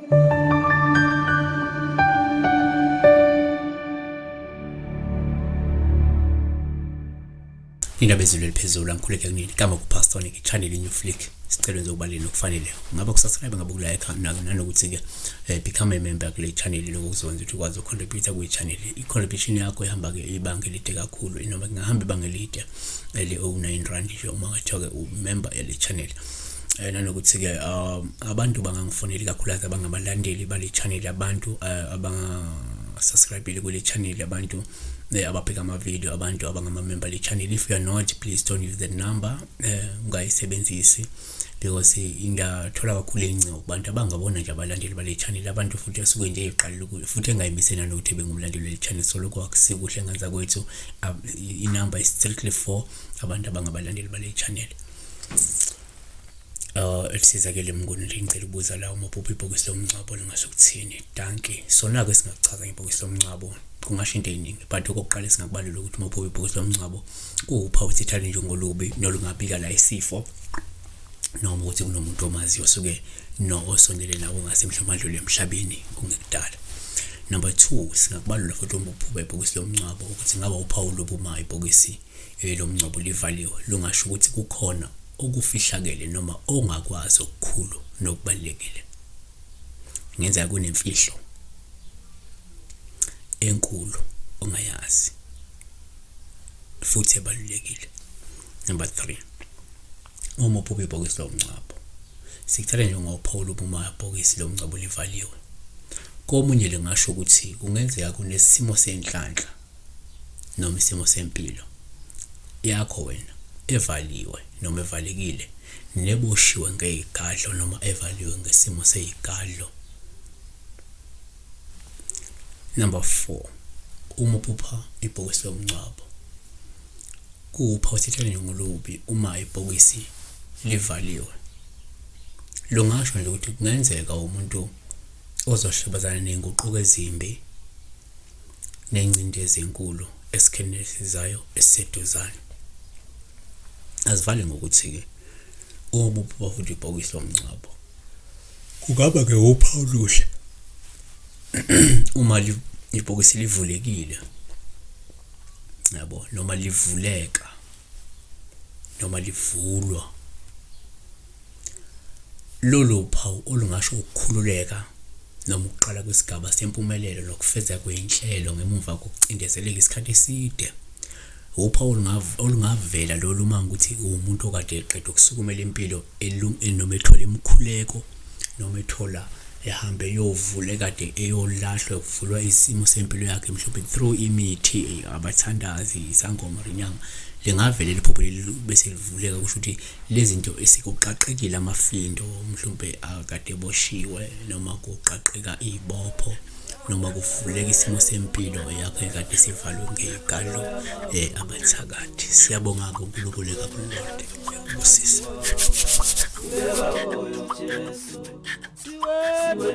Indaba ezulu eliphezulu angikhuleke kunini igama kupastor Nick channel New Flick sicela ngizokubaleni okufanele ngabe ukusubscribe ngabe ukulike nanokuthi ke become a member kule channel lokuzokwenza ukuthi ukwazi ucontribute ku channel i-contribution yakho ihamba ke ibanga elide kakhulu noma ngahamba ibanga elide le 09 rand nje uma ngathoke umember ele channel nanokuthi ke abantu bangangifonela kakhulu abangabalandeli bale channel abantu subscribe kule channel abantu ababheka ama video abantu abangama-member le channel. If you are not, please don't use that number ungayisebenzisi because ingathola kakhulu ingcingo kubantu abangabona nje abalandeli bale channel abantu futhi asuke nje eqalile futhi engayimisena nokuthi bengumlandeli le channel so lokho akusikuhle ngenza kwethu inumber is strictly for abantu abangabalandeli bale channel. Elisizakele mnguni nje ngicela ukubuza la uMuphupha ibhokisi lomngcwabo lingasho ukuthini. Danke. Sona ke singachaza ngebhokisi lomngcwabo kungasho into eyiningi but okokuqala singakubalula ukuthi uMuphupha ibhokisi lomngcwabo kuwuphawu thithali nje ngolubi nolungabika la isifo noma ukuthi kunomuntu omaziyo osuke osondele nawo ngasemhlomandlule emhlabeni kungekudala. Number 2 singakubalula futhi uMuphupha ibhokisi lomngcwabo ukuthi ngaba uphawu lobuma ibhokisi lomngcwabo livaliwe lungasho ukuthi kukhona okufihlakele noma ongakwazi okukhulu nokubalekile. Ngenza kunemfihlo enkulu ongayazi futhi ebalulekile. Number 3 uMuphupha ibhokisi lomngcwabo sikuthatha nje ngophawu lobuma ibhokisi lomngcwabo livaliwe. Komunye lengasho ukuthi kungenzeka kunesimo senhlanhla noma isimo sempilo yakho wena evaliwe noma evalekile neboshiwe ngezigadlo noma evaliwe ngesimo sezigadlo. Number 4 uMuphupha ibhokisi lomngcwabo kuwuphawu thithali ngolubi uma ibhokisi livaliwe lungasho nje ukuthi kungenzeka umuntu ozohlobazana nenguquko ezimbi nencindezi enkulu esikhenesizayo esiseduzane. Azivale ngokuthi ke uMuphupha futhi ibhokisi lomngcwabo kungaba ke uphawu luhle uma ibhokisi livulekile yabo noma livuleka noma livulwa lolu phawu olungasho ukukhululeka noma ukuqala kwesigaba sempumelelo nokufeza kweinhlelo ngemuva kokucindezeleka isikhathi eside. Uphawu olungavela lolu uma ukuthi umuntu okade eqeda ukusukumela impilo noma ethola imkhuleko noma ethola ehambe yovule kade eyolahlwa kuvulwa isimo sempilo yakhe mhlawumbe through imithi abathandazi isangoma rinyanga lengavele liphupho bese livuleka kusho ukuthi lezi zinto esikuqaqekile amafindo mhlawumbe akade eboshiwe noma kuqaqeka izibopho noma kuvuleka isimo sempilo yakhe kade sivalwe ngegalo abathakathi. Siyabonga uNkulunkulu kakhulude ngosisi. Siwe